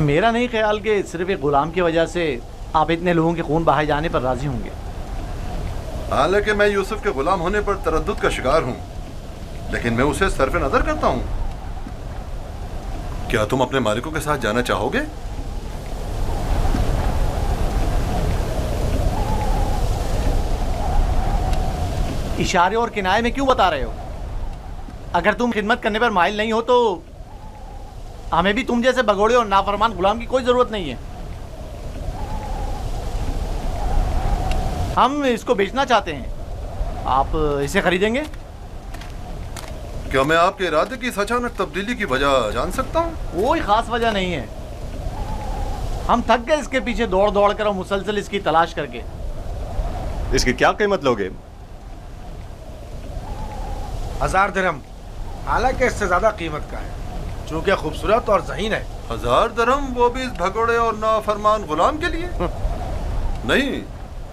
मेरा नहीं ख्याल कि सिर्फ एक गुलाम की वजह से आप इतने लोगों के खून बहाए जाने पर राजी होंगे। हालांकि मैं यूसुफ के गुलाम होने पर तरद्दुद का शिकार हूं, लेकिन मैं उसे सरफ नजर करता हूं। क्या तुम अपने मालिकों के साथ जाना चाहोगे? इशारे और किनाए में क्यों बता रहे हो? अगर तुम खिदमत करने पर माइल नहीं हो तो हमें भी तुम जैसे भगोड़े और नाफरमान गुलाम की कोई जरूरत नहीं है। हम इसको बेचना चाहते हैं, आप इसे खरीदेंगे? क्या मैं आपके इरादे की इस अचानक तब्दीली की वजह जान सकता हूँ? कोई खास वजह नहीं है, हम थक गए इसके पीछे दौड़ दौड़ कर और मुसलसल इसकी तलाश करके। इसकी क्या कीमत लोगे? 1000 दिरहम, हालांकि इससे ज्यादा कीमत का है चूंकि खूबसूरत और ज़हीन है। 1000 दिरहम, वो भी इस भगोड़े और नाफरमान गुलाम के लिए? नहीं,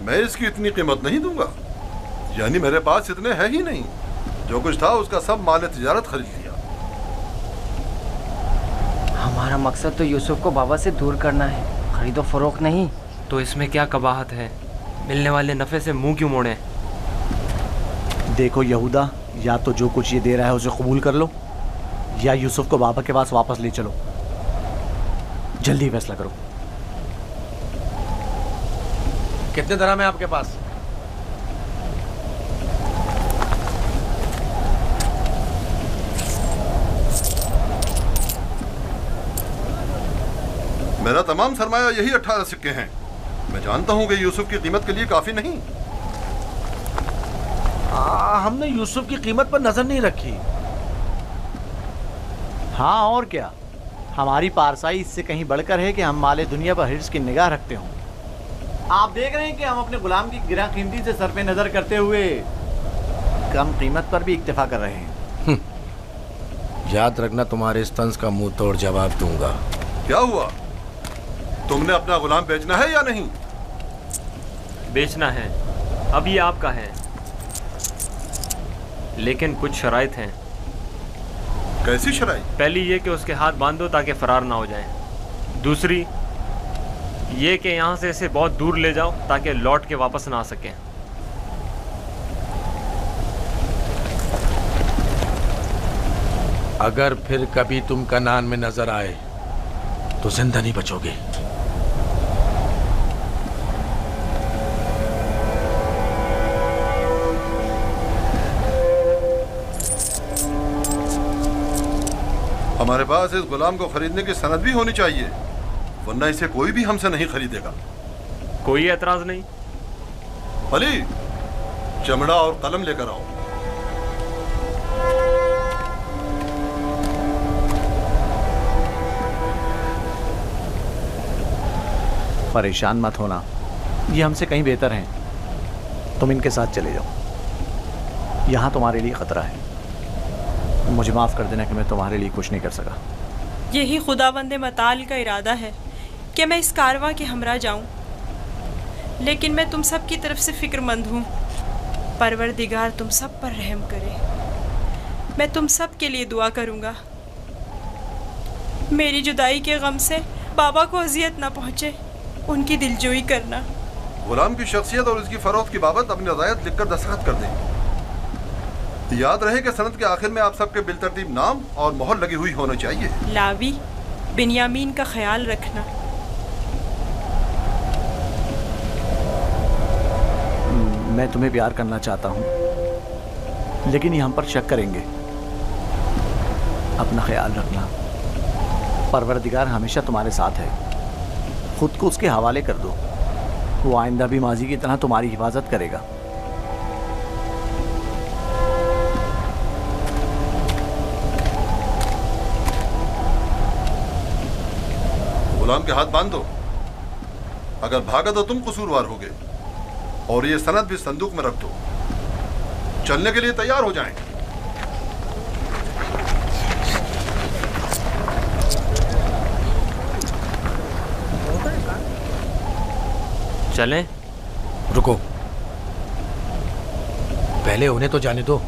मैं इसकी इतनी कीमत नहीं दूंगा। यानी मेरे पास इतने है ही नहीं। जो कुछ था उसका सब माल तिजारत खरीद लिया। हमारा मकसद तो यूसुफ को बाबा से दूर करना है, खरीदो फरोख्त नहीं। तो इसमें क्या कबाहत है? मिलने वाले नफे से मुंह क्यों मोड़े? देखो यहूदा, या तो जो कुछ ये दे रहा है उसे कबूल कर लो, या यूसुफ को बाबा के पास वापस ले चलो। जल्दी फैसला करो। कितने दिरहम है आपके पास? मेरा तमाम सरमाया यही 18 सिक्के हैं। मैं जानता हूं कि यूसुफ की कीमत के लिए काफी नहीं। हमने यूसुफ की कीमत पर नजर नहीं रखी। हाँ और क्या, हमारी पारसाई इससे कहीं बढ़कर है कि हम माले दुनिया पर हिर्स की निगाह रखते हों। आप देख रहे हैं कि हम अपने गुलाम की गिरा कीमती से सर पे नजर करते हुए कम कीमत पर भी इक्तफा कर रहे हैं। याद रखना, तुम्हारे इस तंज का मुंह तोड़ जवाब दूंगा। क्या हुआ? तुमने अपना गुलाम बेचना है या नहीं? बेचना है, अब ये आपका है, लेकिन कुछ शराइत हैं। कैसी शराइत? पहली ये कि उसके हाथ बांधो ताकि फरार ना हो जाए। दूसरी ये कि यहाँ से इसे बहुत दूर ले जाओ ताकि लौट के वापस ना आ सके। अगर फिर कभी तुम कनान में नजर आए तो जिंदा नहीं बचोगे। हमारे पास इस गुलाम को खरीदने की सनद भी होनी चाहिए, वरना इसे कोई भी हमसे नहीं खरीदेगा। कोई एतराज नहीं। अली, चमड़ा और कलम लेकर आओ। परेशान मत होना, ये हमसे कहीं बेहतर हैं। तुम इनके साथ चले जाओ, यहाँ तुम्हारे लिए खतरा है। मुझे माफ़ कर देना कि मैं तुम्हारे लिए कुछ नहीं कर सका। यही खुदावंद मताल का इरादा है कि मैं इस कारवां के हमरा जाऊं, लेकिन मैं तुम सब की तरफ से फ़िक्रमंद हूँ। परवरदिगार तुम सब पर रहम करे। मैं तुम सब के लिए दुआ करूँगा। मेरी जुदाई के गम से बाबा को अजियत ना पहुँचे, उनकी दिलजोई करना। गुलाम की शख्सियत और उसकी फरोख्त की बाबत अपनी रज़ायत लिखकर दस्तखत कर दें। याद रहे कि सनद के आखिर में आप सबके बिलतरतीब नाम और मोहर लगी हुई होनी चाहिए। लावी, बिन्यामीन का ख्याल रखना। मैं तुम्हें प्यार करना चाहता हूँ, लेकिन ये हम पर शक करेंगे। अपना ख्याल रखना, परवरदिगार हमेशा तुम्हारे साथ है। खुद को उसके हवाले कर दो, वो आइंदा भी माजी की तरह तुम्हारी हिफाजत करेगा। गुलाम के हाथ बांध दो। अगर भागा तो तुम कसूरवार होगे, और ये सनद भी संदूक में रख दो। चलने के लिए तैयार हो जाएं। चलें? रुको, पहले उन्हें तो जाने दो।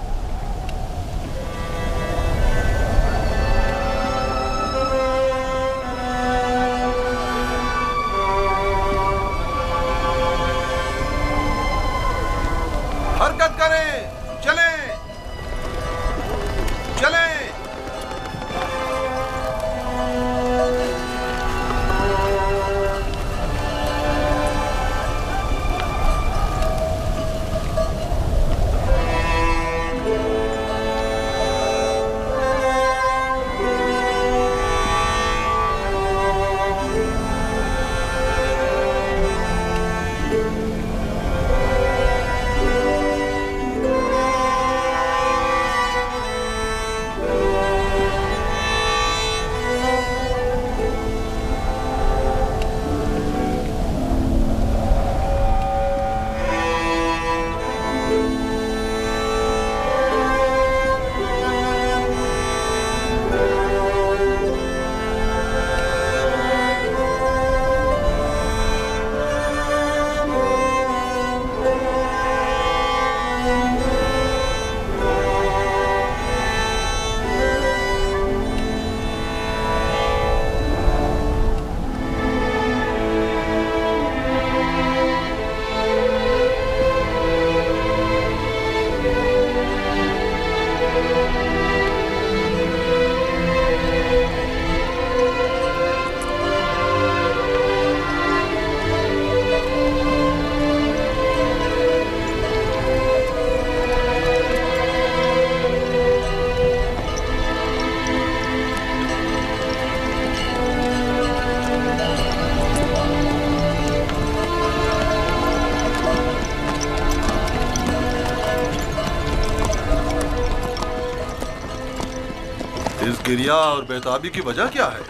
किरिया और बेताबी की वजह क्या है?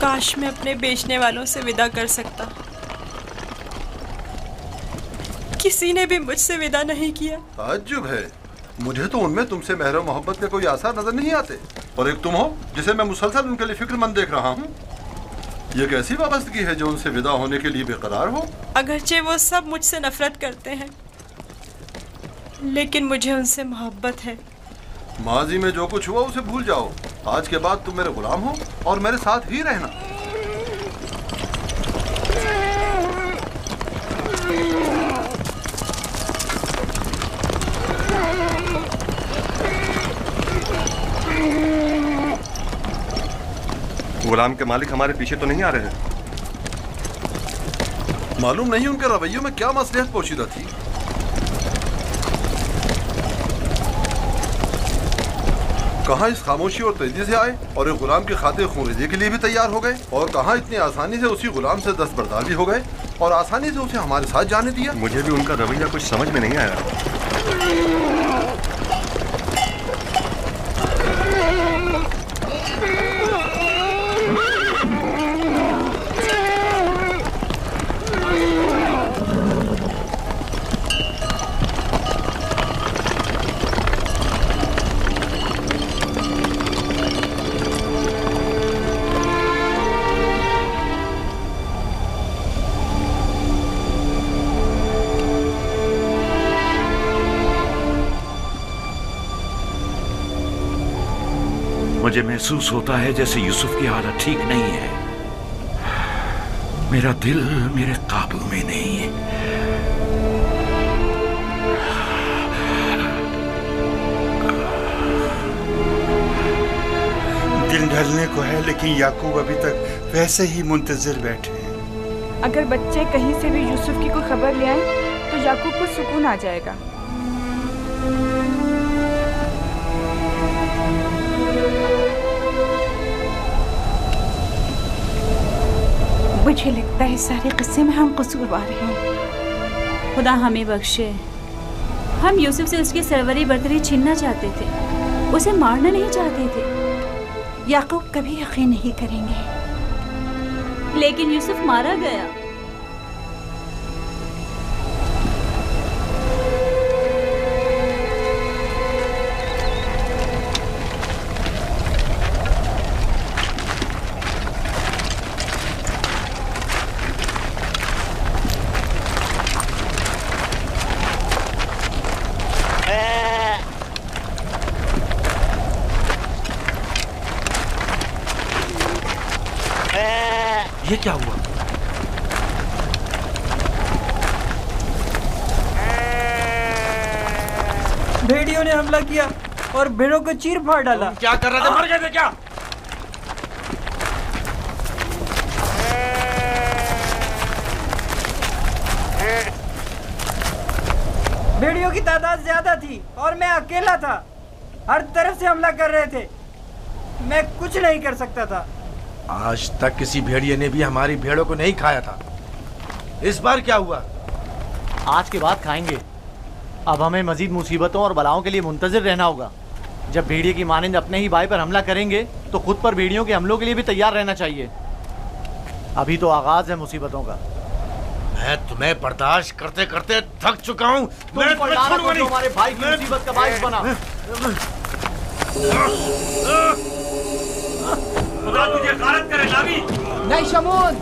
काश मैं अपने बेचने वालों से विदा कर सकता। किसी ने भी मुझसे विदा नहीं किया। ताज्जुब है, मुझे तो उनमें तुमसे मेहर और मोहब्बत के कोई आसार नजर नहीं आते। और एक तुम हो जिसे मैं मुसलसल उनके लिए फिक्रमंद देख रहा हूँ। ये कैसी वाबस्तगी है जो उनसे विदा होने के लिए बेकरार हो? अगरचे वो सब मुझसे नफरत करते हैं, लेकिन मुझे उनसे मोहब्बत है। माजी में जो कुछ हुआ उसे भूल जाओ। आज के बाद तुम मेरे गुलाम हो और मेरे साथ ही रहना। गुलाम के मालिक हमारे पीछे तो नहीं आ रहे हैं? मालूम नहीं उनके रवैयों में क्या मसलिहत पोशीदा थी। कहाँ इस खामोशी और तेजी से आए और एक गुलाम की खातिर खूनरेजी के लिए भी तैयार हो गए, और कहाँ इतनी आसानी से उसी गुलाम से दस्तबरदार भी हो गए और आसानी से उसे हमारे साथ जाने दिया। मुझे भी उनका रवैया कुछ समझ में नहीं आया। मुझे महसूस होता है जैसे यूसुफ की हालत ठीक नहीं है। मेरा दिल मेरे काबू में नहीं है। दिन ढलने को है, लेकिन याकूब अभी तक वैसे ही मुंतजिर बैठे हैं। अगर बच्चे कहीं से भी यूसुफ की कोई खबर ले आए तो याकूब को सुकून आ जाएगा। मुझे लगता है सारे किस्से में हम कसूरवार हैं। खुदा हमें बख्शे। हम यूसुफ से उसकी सरवरी बरतरी छीनना चाहते थे, उसे मारना नहीं चाहते थे। याकूब कभी यकीन नहीं करेंगे। लेकिन यूसुफ मारा गया। ये क्या हुआ? भेड़ियों ने हमला किया और भेड़ों को चीर फाड़ डाला। क्या कर रहे थे? मर गए थे क्या? भेड़ियों की तादाद ज्यादा थी और मैं अकेला था। हर तरफ से हमला कर रहे थे, मैं कुछ नहीं कर सकता था। आज तक किसी भेड़िए ने भी हमारी भेड़ों को नहीं खाया था। इस बार क्या हुआ? आज के बाद खाएंगे। अब हमें मजीद मुसीबतों और बलाओं के लिए मुंतजिर रहना होगा। जब भेड़िए की मानिंद अपने ही भाई पर हमला करेंगे तो खुद पर भेड़ियों के हमलों के लिए भी तैयार रहना चाहिए। अभी तो आगाज है मुसीबतों का। मैं तुम्हें बर्दाश्त करते करते थक चुका हूँ। मैं तुम्हें छोड़ूंगा नहीं। हमारे भाई की मुसीबत का बाइस बना। खुदा तुझे गारत करे लावी। नहीं शमून।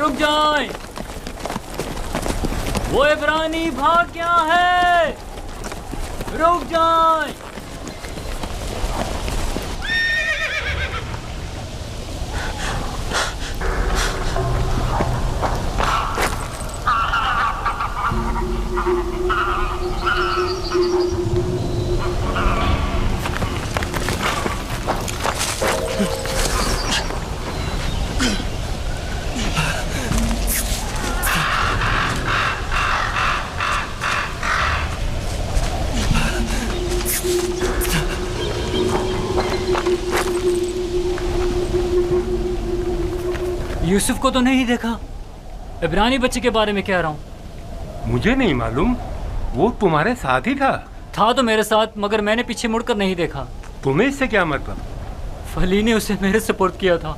रुक जाएं। वो इब्रानी भाग गया है, रुक जाएं। यूसुफ को तो नहीं देखा। इब्रानी बच्चे के बारे में कह रहा हूँ। मुझे नहीं मालूम, वो तुम्हारे साथ ही था तो मेरे साथ, मगर मैंने पीछे मुड़कर नहीं देखा। तुम्हें इससे क्या मतलब? फली ने उसे मेरे सुपुर्द किया था।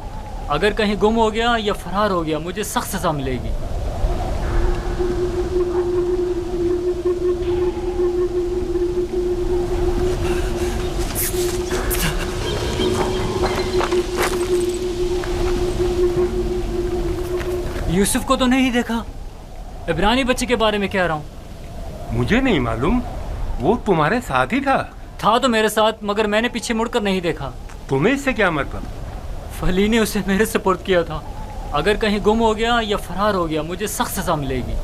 अगर कहीं गुम हो गया या फरार हो गया, मुझे सख्त सजा मिलेगी। यूसुफ को तो नहीं देखा। इब्रानी बच्चे के बारे में कह रहा हूँ। मुझे नहीं मालूम, वो तुम्हारे साथ ही था तो मेरे साथ, मगर मैंने पीछे मुड़कर नहीं देखा। तुम्हें इससे क्या मतलब? फली ने उसे मेरे सुपुर्द किया था। अगर कहीं गुम हो गया या फरार हो गया, मुझे सख्त सजा मिलेगी।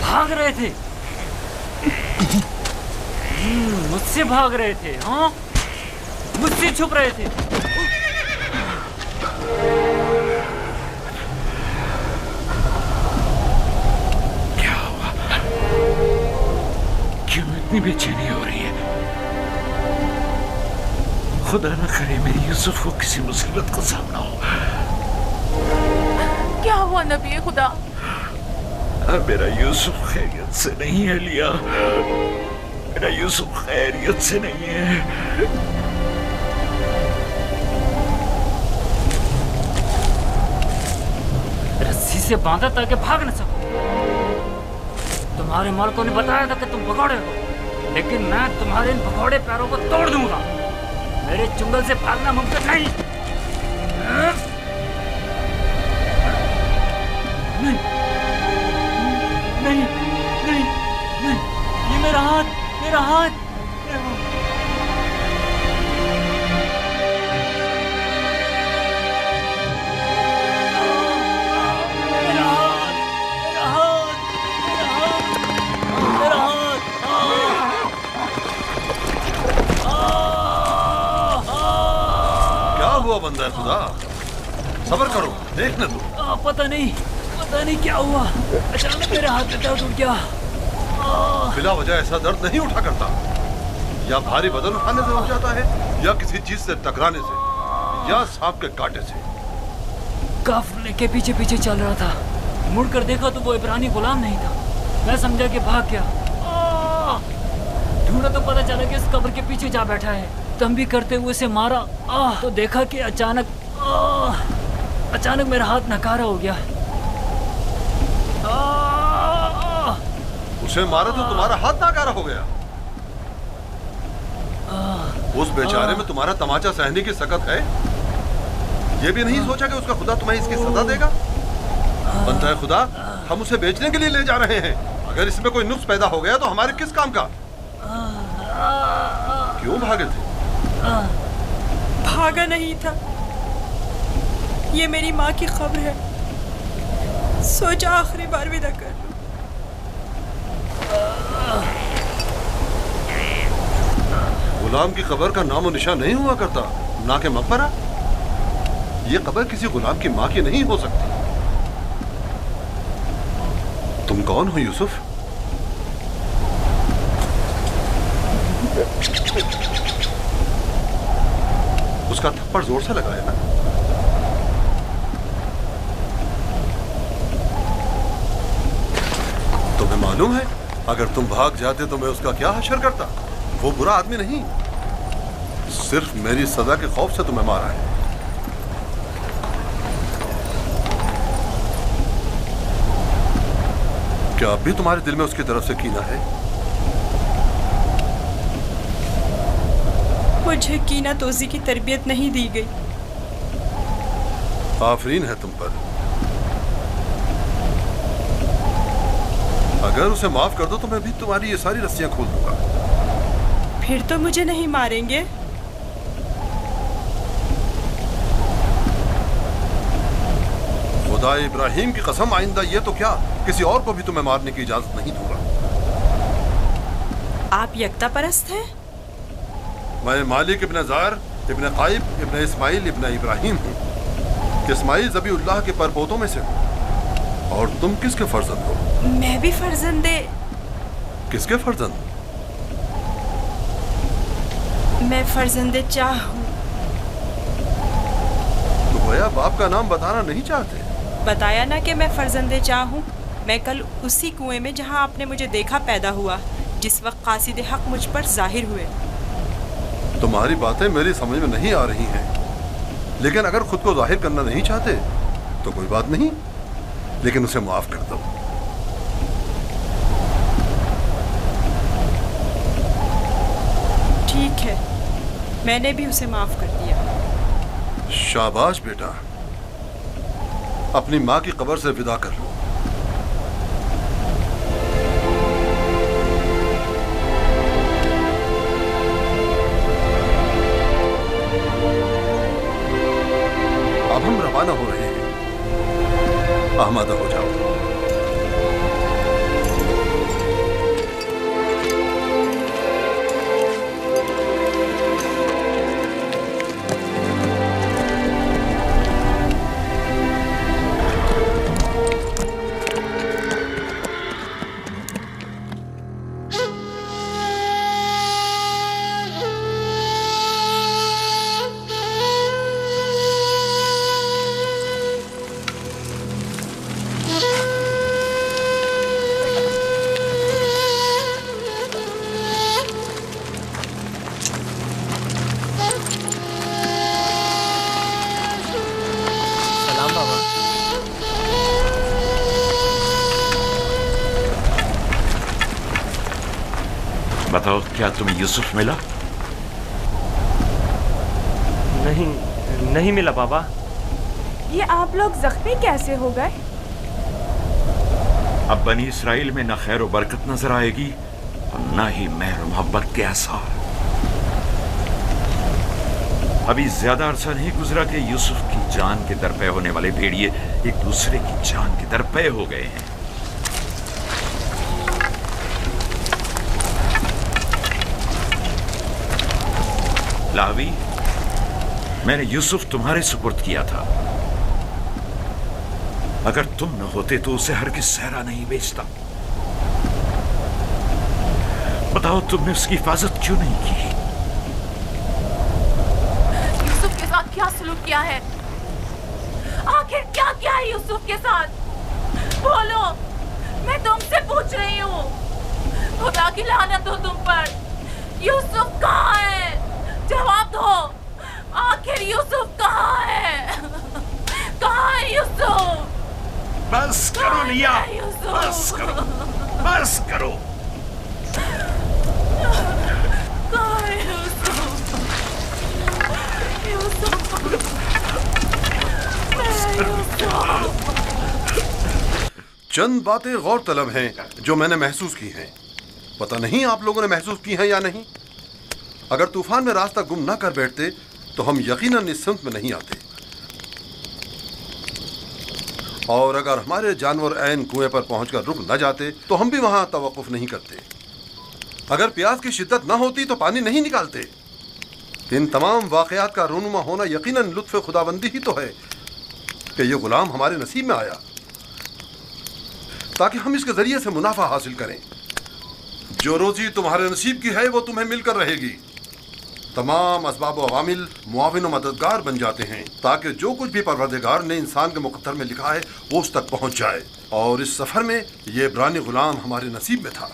भाग रहे थे, मुझसे भाग रहे थे। हाँ, मुझसे छुप रहे थे। क्या हुआ? क्यों इतनी बेचैनी हो रही है? खुदा न करे मेरी यूसुफ को किसी मुसीबत का सामना हो। क्या हुआ नबी खुदा? मेरा यूसुफ खैरियत से नहीं है लिया, मेरा यूसुफ खैरियत से नहीं है। रस्सी से बांधा ताकि भाग न सको। तुम्हारे मालिकों ने बताया था कि तुम भगोड़े हो, लेकिन मैं तुम्हारे इन भगोड़े पैरों को तोड़ दूंगा। मेरे चुंगल से भागना मुमकिन नहीं। नहीं, नहीं, नहीं, ये मेरा हाथ, मेरा हाथ। मेरा हाथ, मेरा हाथ, मेरा हाथ, क्या हुआ बंदा खुदा? सब्र करो, देखने दो। पता नहीं क्या हुआ, अचानक मेरे हाथ में दर्द उठ गया। बिला वजह ऐसा दर्द नहीं उठा करता। या भारी वजन उठाने से हो जाता है, या किसी चीज से टकराने से, या सांप के कांटे से। काफिले के पीछे पीछे चल रहा था। मुड़कर देखा तो वो इब्रानी गुलाम नहीं था। मैं समझा कि भाग गया। ढूंढा तो पता चला कि इस कब्र के पीछे जा बैठा है। तंबी करते हुए उसे मारा तो देखा कि अचानक मेरा हाथ नकारा हो गया। उसे मारा तो तुम्हारा हाथ नाकारा हो गया। उस बेचारे में तुम्हारा तमाचा सहने की सकत है। ये भी नहीं सोचा कि उसका खुदा तुम्हें इसकी सजा देगा? बनता है खुदा, हम उसे बेचने के लिए ले जा रहे हैं। अगर इसमें कोई नुक्स पैदा हो गया तो हमारे किस काम का? क्यों भागे थे? भागा नहीं था, ये मेरी माँ की खबर है। सोचा आखिरी बार विदा कर लूं। गुलाम की कब्र का नामो निशान नहीं हुआ करता, ना के मकबरा। ये कब्र किसी गुलाम की माँ की नहीं हो सकती। तुम कौन हो यूसुफ? उसका थप्पड़ जोर से लगाया ना। तुम्हें मालूम है, अगर तुम भाग जाते तो मैं उसका क्या हशर करता? वो बुरा आदमी नहीं, सिर्फ मेरी सजा के खौफ से तुम्हें मारा है। क्या अब भी तुम्हारे दिल में उसकी तरफ से कीना है? मुझे कीना तोजी की तरबियत नहीं दी गई। आफरीन है तुम पर। अगर उसे माफ कर दो तो मैं भी तुम्हारी ये सारी रस्सियां खोल दूंगा। फिर तो मुझे नहीं मारेंगे? खुदा इब्राहिम की कसम, आइंदा ये तो क्या, किसी और को भी तुम्हें मारने की इजाजत नहीं दूंगा। आप यकता परस्त हैं? मैं मालिक इब्न ज़ार इब्न काइब इब्न इस्माइल इब्न इब्राहिम हूँ। इस्माइल ज़बीउल्लाह के परपोतों में से हूँ। और तुम किसके फर्जंद हो? मैं भी फर्जंदे। किसके फर्जंद? मैं फर्जंदे चाह हूँ। तो भैया बाप का नाम बताना नहीं चाहते? बताया ना कि मैं फर्जंदे चाह हूँ। मैं कल उसी कुएं में जहाँ आपने मुझे देखा पैदा हुआ, जिस वक्त कासिद हक मुझ पर जाहिर हुए। तुम्हारी बातें मेरी समझ में नहीं आ रही हैं, लेकिन अगर खुद को जाहिर करना नहीं चाहते तो कोई बात नहीं, लेकिन उसे माफ कर दो। ठीक है, मैंने भी उसे माफ कर दिया। शाबाश बेटा, अपनी माँ की कब्र से विदा कर लो। अब हम रवाना हो रहे हैं, आमादा हो जाओ। बताओ, क्या तुम्हें यूसुफ मिला? नहीं मिला बाबा। ये आप लोग जख्मी कैसे हो गए? अब बनी इसराइल में न खैर व बरकत नजर आएगी और न ही मेहर मोहब्बत के आसार। अभी ज्यादा अरसा नहीं गुजरा कि यूसुफ की जान के दरपे होने वाले भेड़िए एक दूसरे की जान के दरपे हो गए हैं। लावी, मैंने यूसुफ तुम्हारे सुपुर्द किया था। अगर तुम न होते तो उसे हरगिज़ सहरा नहीं बेचता। बताओ, तुमने उसकी हिफाजत क्यों नहीं की? यूसुफ के साथ क्या सलूक किया है? आखिर क्या किया है यूसुफ के साथ? बोलो, मैं तुमसे पूछ रही हूँ। खुदा की लानत हो तुम पर। यूसुफ कहाँ है? जवाब दो। आखिर यूसुफ कहाँ है? कहाँ है यूसुफ? बस करो लिया, बस करो, बस करो। कहाँ है यूसुफ? चंद बातें गौर तलब हैं जो मैंने महसूस की हैं। पता नहीं आप लोगों ने महसूस की हैं या नहीं। अगर तूफान में रास्ता गुम ना कर बैठते तो हम यकीनन इस सिमत में नहीं आते, और अगर हमारे जानवर ऐन कुएं पर पहुंचकर रुक न जाते तो हम भी वहां तवक्कुफ नहीं करते। अगर प्यास की शिद्दत न होती तो पानी नहीं निकालते। इन तमाम वाकयात का रूनुमा होना यकीनन लुत्फ़ खुदाबंदी ही तो है कि ये गुलाम हमारे नसीब में आया ताकि हम इसके जरिए से मुनाफा हासिल करें। जो रोजी तुम्हारे नसीब की है वो तुम्हें मिलकर रहेगी। तमाम असबाब व अवामिल मुआविन व मददगार बन जाते हैं ताकि जो कुछ भी परवरदिगार ने इंसान के मुक़द्दर में लिखा है वो उस तक पहुंच जाए। और इस सफ़र में ये इब्रानी गुलाम हमारे नसीब में था।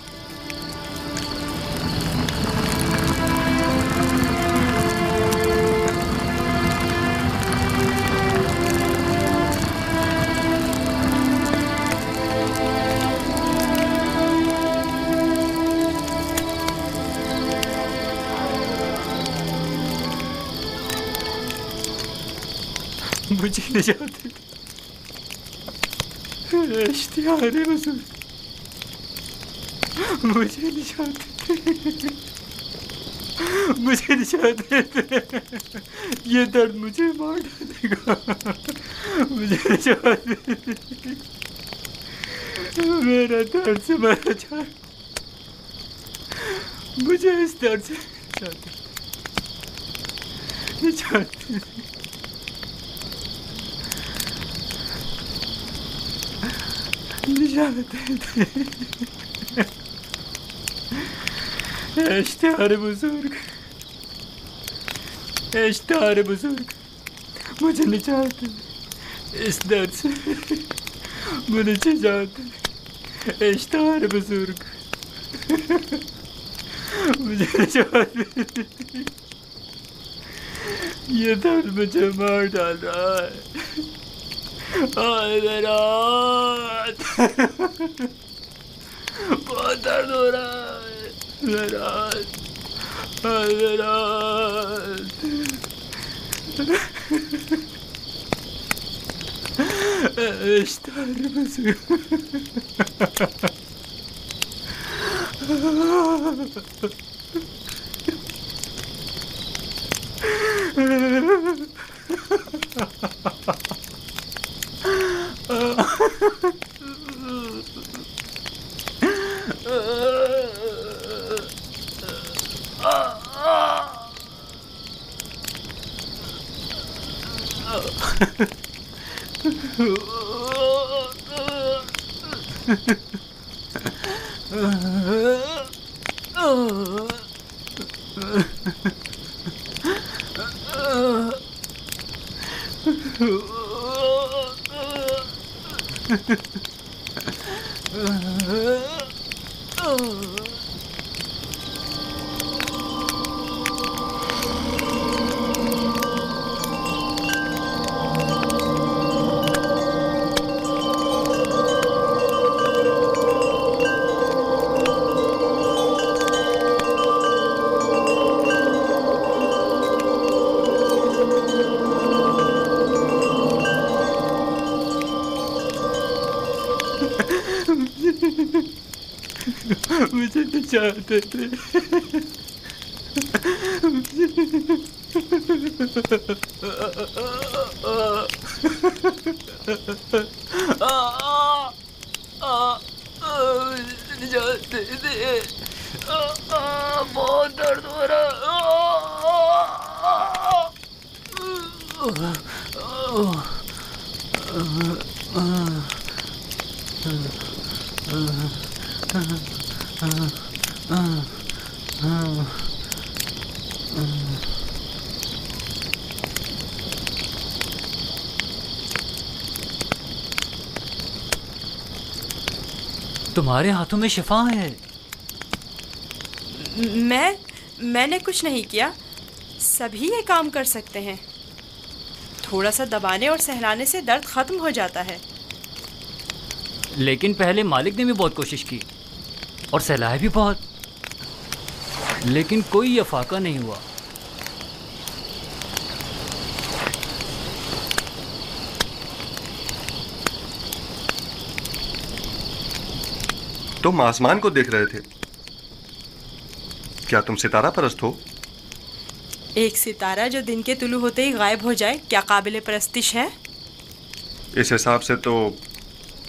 मुझे निजात दे दे। इश्तिहार हुजूर, मुझे निजात दे, मुझे निजात दे दे। ये दर्द मुझे मार डालेगा, मुझे निजात दे दे। मेरा दर्द से मरा जा, मुझे इस दर्द से निजात दे दे। निजात दे दे। इश्तिहार बुजुर्ग, इश्तिहार बुजुर्ग, मुझे निजात दे इस दर्द से, मुझे निजात दे। इश्तिहार बुजुर्ग, मुझे निजात दे। ये दर्द मुझे मार डाल रहा है। मेरा बहुत दर्द हो रहा है, मेरा इश्तिहार बुजुर्ग। मुझे निजात दे दे। निजात दे दे। बहुत दर्द हो रहा तुम्हारे हाथों में शिफा है। मैंने कुछ नहीं किया, सभी ये काम कर सकते हैं। थोड़ा सा दबाने और सहलाने से दर्द खत्म हो जाता है। लेकिन पहले मालिक ने भी बहुत कोशिश की और सहलाया भी बहुत, लेकिन कोई अफाका नहीं हुआ। तुम आसमान को देख रहे थे, क्या तुम सितारा परस्त हो? एक सितारा जो दिन के तुलू होते ही गायब हो जाए, क्या काबिले परस्तिश है? इस हिसाब से तो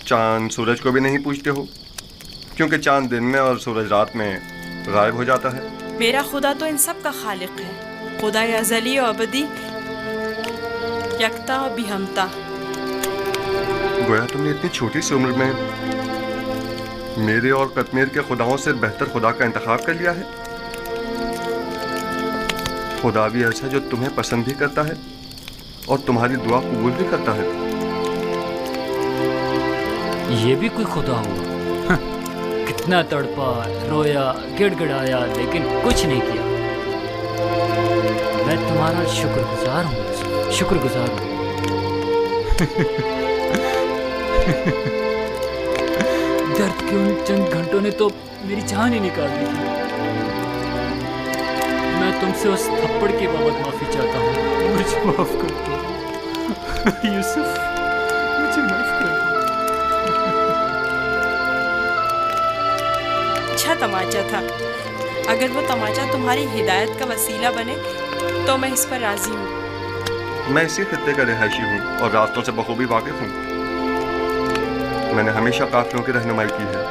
चांद सूरज को भी नहीं पूछते हो, क्योंकि चांद दिन में और सूरज रात में गायब हो जाता है। मेरा खुदा तो इन सब का खालिक है, खुदा अज़ली और अबदी, यकता और बिहमता। गोया तुमने इतनी छोटी सी उम्र में मेरे और कश्मीर के खुदाओं से बेहतर खुदा का इंतखाब कर लिया है। खुदा भी ऐसा जो तुम्हें पसंद भी करता है और तुम्हारी दुआ कबूल भी करता है। ये भी कोई खुदा हुआ? कितना तड़पा, रोया, गिड़गिड़ाया, लेकिन कुछ नहीं किया। मैं तुम्हारा शुक्रगुजार हूँ, शुक्रगुजार हूँ। दर्द के उन चंद घंटों ने तो मेरी जान ही निकाल दी थी। मैं तुमसे उस थप्पड़ के बाबत माफी चाहता हूँ, मुझे माफ कर दो। यूसुफ, मुझे माफ कर दो। अच्छा तमाचा था। अगर वो तमाचा तुम्हारी हिदायत का वसीला बने तो मैं इस पर राजी हूँ। मैं इसी खित्ते का रिहायशी हूँ और रास्तों से बखूबी वाकिफ हूँ। मैंने हमेशा काफिलों की रहनुमाई की है,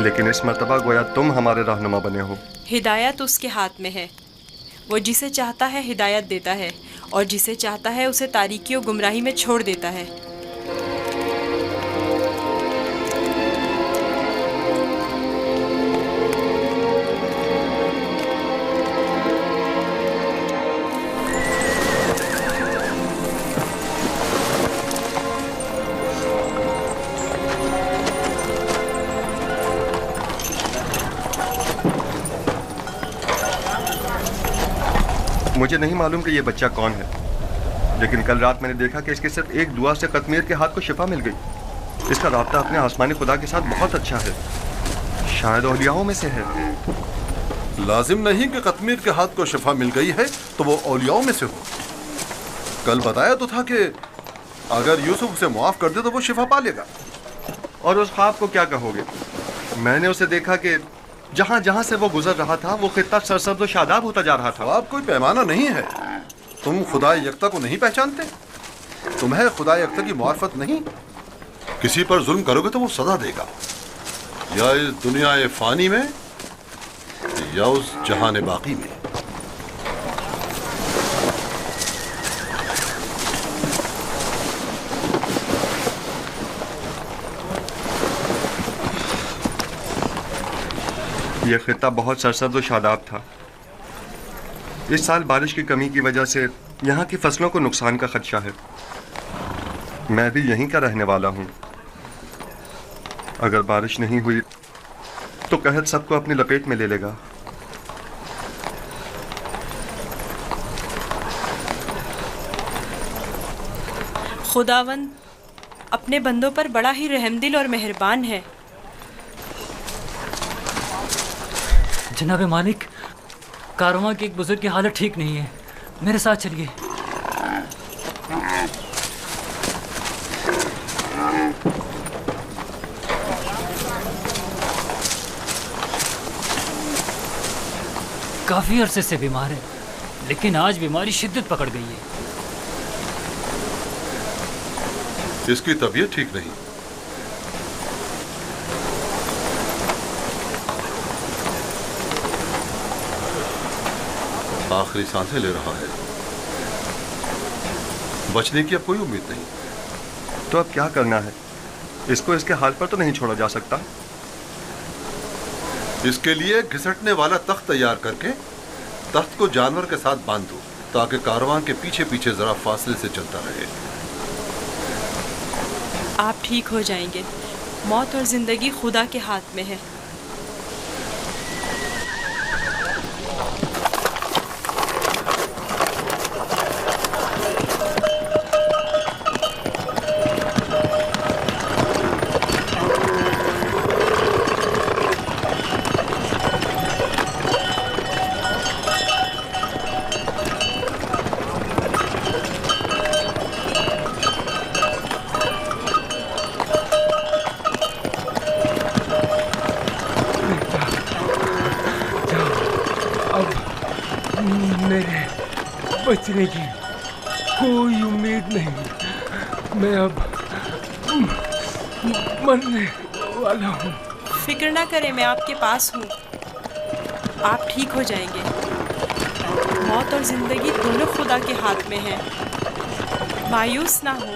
लेकिन इस मर्तबा गोया तुम हमारे रहनुमा बने हो। हिदायत उसके हाथ में है। वो जिसे चाहता है हिदायत देता है और जिसे चाहता है उसे तारीकी और गुमराही में छोड़ देता है। मुझे नहीं मालूम कि ये बच्चा कौन है, लेकिन कल रात मैंने देखा कि इसके सिर्फ एक दुआ से कतमीर के हाथ को शिफा मिल गई। इसका राब्ता अपने आसमानी खुदा के साथ बहुत अच्छा है, शायद औलियाओं में से है। लाजिम नहीं कि कतमीर के हाथ को शिफा मिल गई है तो वो औलियाओं में से हो। कल बताया तो था कि अगर यूसुफ उसे मुआफ कर दे तो वो शिफा पा लेगा। और उस ख्वाब को क्या कहोगे? मैंने उसे देखा कि जहां जहां से वो गुजर रहा था वो खित्ता सरसब्ज़ और शादाब होता जा रहा था। ख्वाब कोई पैमाना नहीं है। तुम खुदा यकता को नहीं पहचानते? तुम्हें खुदा यकता की मार्फत नहीं? किसी पर जुल्म करोगे तो वो सजा देगा, या इस दुनिया फानी में या उस जहान बाकी में। यह खित्ता बहुत सरसब्ज़ और शादाब था। इस साल बारिश की कमी की वजह से यहाँ की फसलों को नुकसान का खदशा है। मैं भी यहीं का रहने वाला हूँ। अगर बारिश नहीं हुई तो कहत सबको अपनी लपेट में ले लेगा। खुदावंद अपने बंदों पर बड़ा ही रहमदिल और मेहरबान है। जनाबे मालिक, कारवां के एक बुजुर्ग की हालत ठीक नहीं है, मेरे साथ चलिए। काफी अरसे से बीमार है, लेकिन आज बीमारी शिद्दत पकड़ गई है। इसकी तबीयत ठीक नहीं। आखिरी सांसें ले रहा है। बचने की अब कोई उम्मीद नहीं। तो अब क्या करना है? इसको इसके हाल पर तो नहीं छोड़ा जा सकता। इसके लिए घिसटने वाला तख्त तैयार करके तख्त को जानवर के साथ बांध दो, ताकि कारवां के पीछे पीछे जरा फासले से चलता रहे। आप ठीक हो जाएंगे। मौत और जिंदगी खुदा के हाथ में है। बचने की कोई उम्मीद नहीं। मैं अब मरने वाला हूँ। फिक्र ना करें, मैं आपके पास हूँ। आप ठीक हो जाएंगे। मौत और जिंदगी दोनों खुदा के हाथ में है। मायूस ना हो।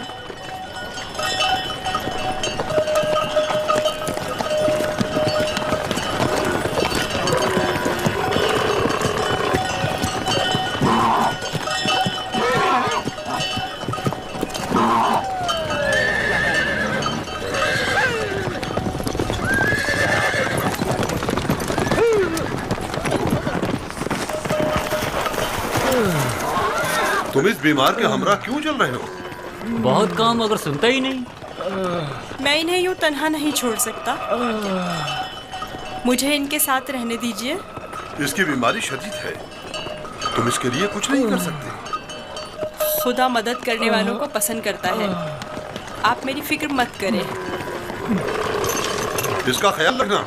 तुम इस बीमार के हमरा क्यों चल रहे हो? बहुत काम, अगर सुनता ही नहीं। मैं इन्हें यूं तन्हा नहीं छोड़ सकता। मुझे इनके साथ रहने दीजिए। इसकी बीमारी शदीद है, तुम इसके लिए कुछ नहीं कर सकते। खुदा मदद करने वालों को पसंद करता है। आप मेरी फिक्र मत करें। इसका ख्याल रखना।